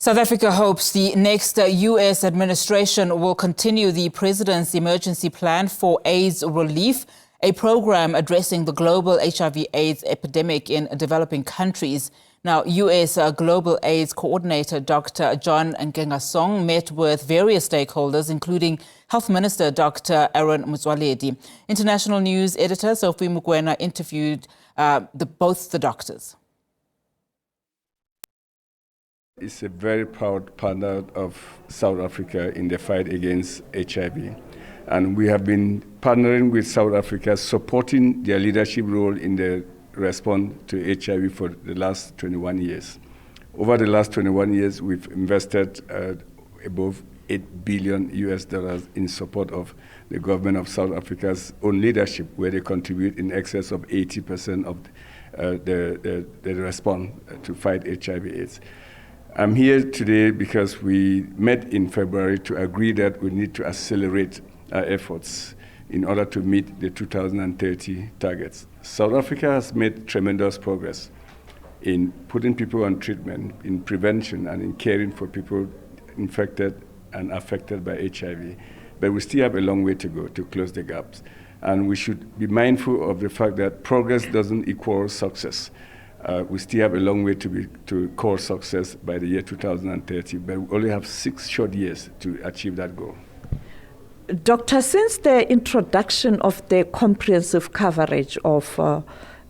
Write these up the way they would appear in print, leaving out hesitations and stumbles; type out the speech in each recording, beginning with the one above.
South Africa hopes the next U.S. administration will continue the president's emergency plan for AIDS relief, a program addressing the global HIV/AIDS epidemic in developing countries. Now, U.S. Global AIDS Coordinator Dr. John Nkengasong met with various stakeholders, including Health Minister Dr. Motsoaledi. International News Editor Sophie Mokoena interviewed both the doctors. It's a very proud partner of South Africa in the fight against HIV. And we have been partnering with South Africa, supporting their leadership role in the response to HIV for the last 21 years. Over the last 21 years, we've invested above $8 billion in support of the government of South Africa's own leadership, where they contribute in excess of 80% of the response to fight HIV/AIDS. I'm here today because we met in February to agree that we need to accelerate our efforts in order to meet the 2030 targets. South Africa has made tremendous progress in putting people on treatment, in prevention, and in caring for people infected and affected by HIV. But we still have a long way to go to close the gaps. And we should be mindful of the fact that progress doesn't equal success. We still have a long way to call success by the year 2030, but we only have 6 short years to achieve that goal. Doctor, since the introduction of the comprehensive coverage of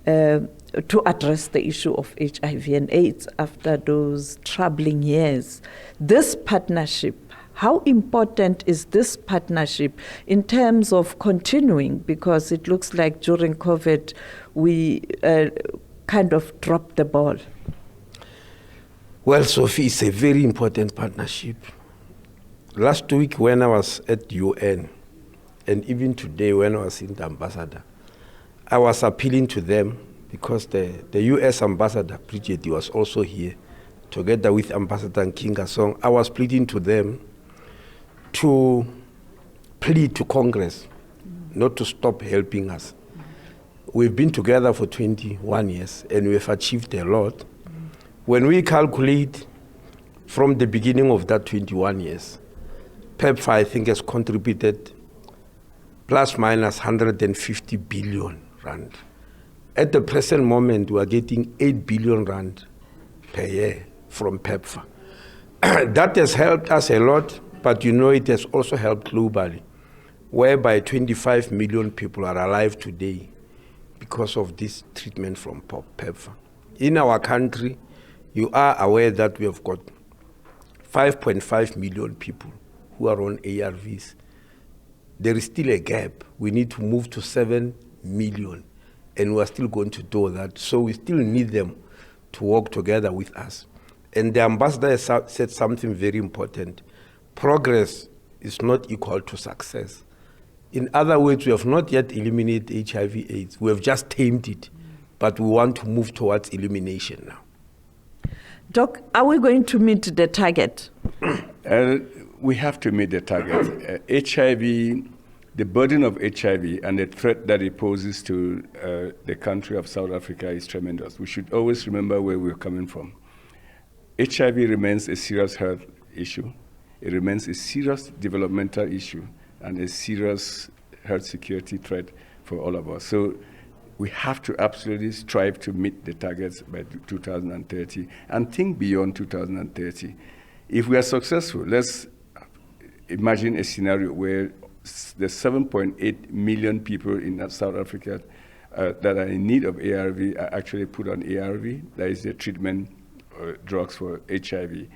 to address the issue of HIV and AIDS after those troubling years, this partnership, how important is this partnership in terms of continuing? Because it looks like during COVID we kind of dropped the ball. Well, Sophie, it's a very important partnership. Last week when I was at UN, and even today when I was in the ambassador, I was appealing to them because the US ambassador, Bridget, was also here, together with Ambassador Nkengasong. I was pleading to them to plead to Congress not to stop helping us. We've been together for 21 years and we've achieved a lot. When we calculate from the beginning of that 21 years, PEPFAR, I think, has contributed plus minus 150 billion rand. At the present moment, we are getting 8 billion rand per year from PEPFAR. That has helped us a lot, but you know it has also helped globally, whereby 25 million people are alive today because of this treatment from PEPFAR. In our country, you are aware that we have got 5.5 million people who are on ARVs. There is still a gap. We need to move to 7 million, and we are still going to do that. So we still need them to work together with us. And the ambassador has said something very important. Progress is not equal to success. In other words, we have not yet eliminated HIV/AIDS. We have just tamed it, but we want to move towards elimination now. Doc, are we going to meet the target? We have to meet the target. HIV, the burden of HIV and the threat that it poses to the country of South Africa is tremendous. We should always remember where we're coming from. HIV remains a serious health issue. It remains a serious developmental issue and a serious health security threat for all of us. So we have to absolutely strive to meet the targets by 2030 and think beyond 2030. If we are successful, let's imagine a scenario where the 7.8 million people in South Africa that are in need of ARV are actually put on ARV, that is the treatment drugs for HIV.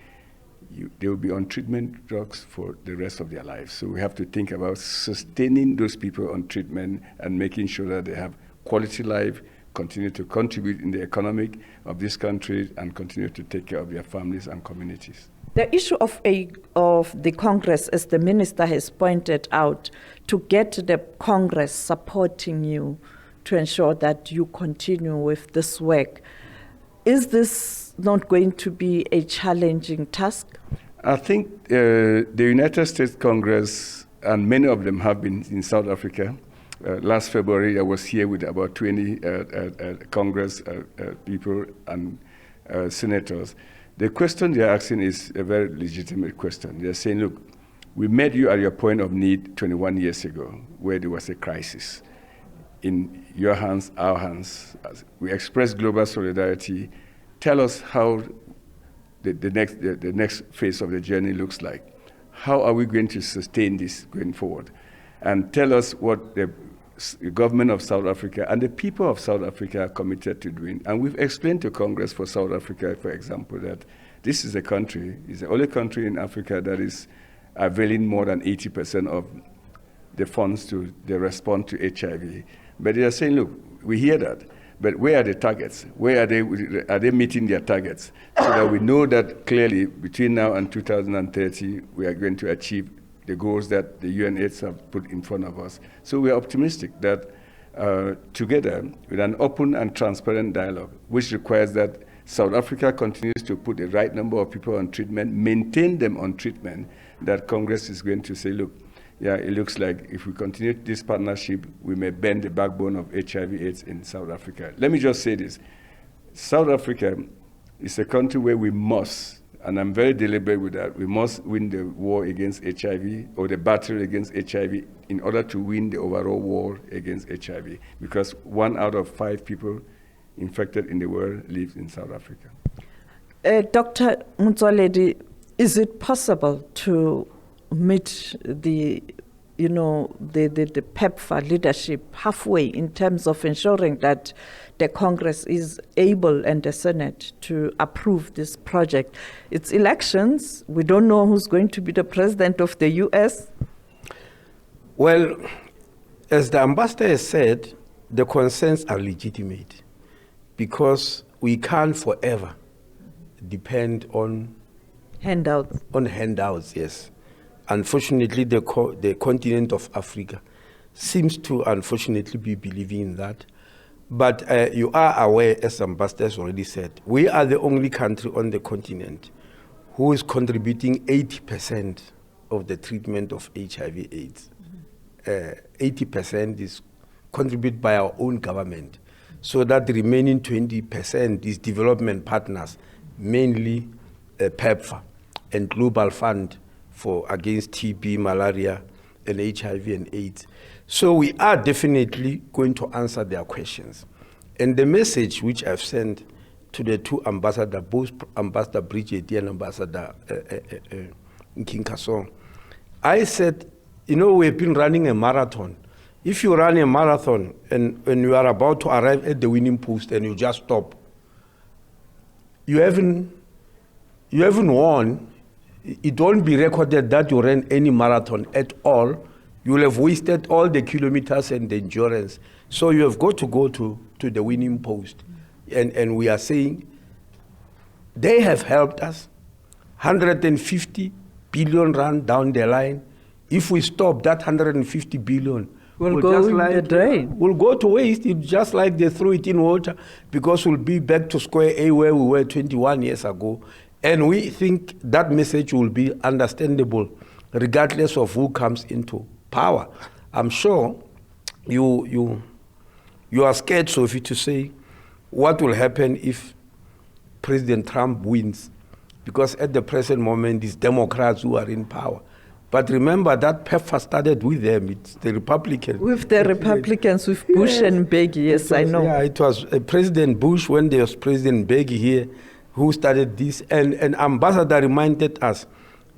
They will be on treatment drugs for the rest of their lives. So we have to think about sustaining those people on treatment and making sure that they have quality life, continue to contribute in the economic of this country, and continue to take care of their families and communities. The issue of the Congress, as the minister has pointed out, to get the Congress supporting you to ensure that you continue with this work, is this not going to be a challenging task? I think the United States Congress, and many of them have been in South Africa. Last February, I was here with about 20 Congress people and senators. The question they're asking is a very legitimate question. They're saying, look, we met you at your point of need 21 years ago, where there was a crisis. In your hands, our hands, we expressed global solidarity. Tell us how the next phase of the journey looks like. How are we going to sustain this going forward? And tell us what the government of South Africa and the people of South Africa are committed to doing. And we've explained to Congress for South Africa, for example, that this is a country, it's the only country in Africa that is availing more than 80% of the funds to the response to HIV. But they are saying, look, we hear that, but where are the targets? Where are they meeting their targets? So that we know that clearly between now and 2030, we are going to achieve the goals that the UNAIDS have put in front of us. So we are optimistic that together with an open and transparent dialogue, which requires that South Africa continues to put the right number of people on treatment, maintain them on treatment, that Congress is going to say, look, yeah, it looks like if we continue this partnership, we may bend the backbone of HIV/AIDS in South Africa. Let me just say this. South Africa is a country where we must, and I'm very deliberate with that, we must win the war against HIV or the battle against HIV in order to win the overall war against HIV, because 1 out of 5 people infected in the world lives in South Africa. Dr. Motsoaledi, is it possible to meet the PEPFAR leadership halfway in terms of ensuring that the Congress is able and the Senate to approve this project? It's elections. We don't know who's going to be the president of the US. Well, as the ambassador has said, the concerns are legitimate because we can't forever depend on handouts. On handouts, yes. Unfortunately, the continent of Africa seems to unfortunately be believing in that. But you are aware, as Ambassador has already said, we are the only country on the continent who is contributing 80% of the treatment of HIV/AIDS. 80% is contributed by our own government. So that the remaining 20% is development partners, mainly PEPFAR and Global Fund for against TB, malaria, and HIV and AIDS. So we are definitely going to answer their questions. And the message which I've sent to the two ambassadors, both Ambassador Bridget and Ambassador Nkengasong, I said, we've been running a marathon. If you run a marathon and you are about to arrive at the winning post and you just stop, you haven't won. It won't be recorded that you ran any marathon at all. You will have wasted all the kilometers and the endurance. So you have got to go to the winning post. And we are saying they have helped us, 150 billion rand down the line. If we stop, that 150 billion will go in the drain. Will go to waste. It's just like they threw it in water, because we'll be back to square A where we were 21 years ago. And we think that message will be understandable regardless of who comes into power. I'm sure you are scared, Sophie, to say what will happen if President Trump wins, because at the present moment it's Democrats who are in power. But remember that PEPFAR started with them. It's the Republicans. With the Republicans, with Bush and Beggy, yes, I know. Yeah, it was President Bush, when there was President Beggy here, who started this. And an ambassador reminded us,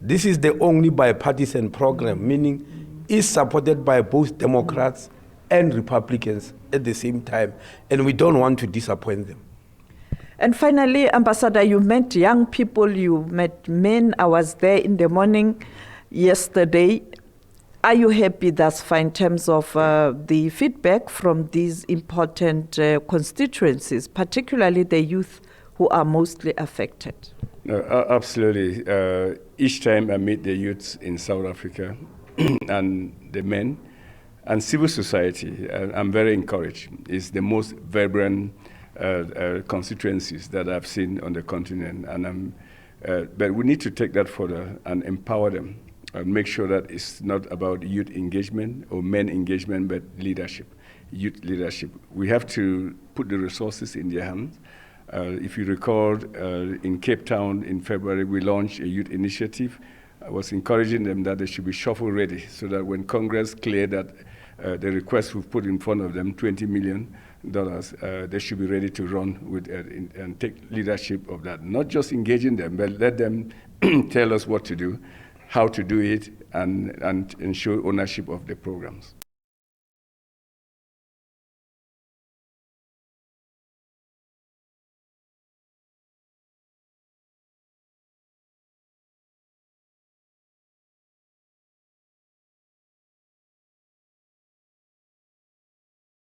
this is the only bipartisan program, meaning it's supported by both Democrats and Republicans at the same time. And we don't want to disappoint them. And finally, Ambassador, you met young people, you met men. I was there in the morning yesterday. Are you happy thus far in terms of the feedback from these important constituencies, particularly the youth who are mostly affected? No, absolutely. Each time I meet the youths in South Africa and the men and civil society, I'm very encouraged. It's the most vibrant constituencies that I've seen on the continent. And but we need to take that further and empower them and make sure that it's not about youth engagement or men engagement, but leadership, youth leadership. We have to put the resources in their hands If you recall, in Cape Town in February, we launched a youth initiative. I was encouraging them that they should be shovel ready so that when Congress cleared that the request we've put in front of them, $20 million, they should be ready to run with and take leadership of that. Not just engaging them, but let them tell us what to do, how to do it, and ensure ownership of the programs.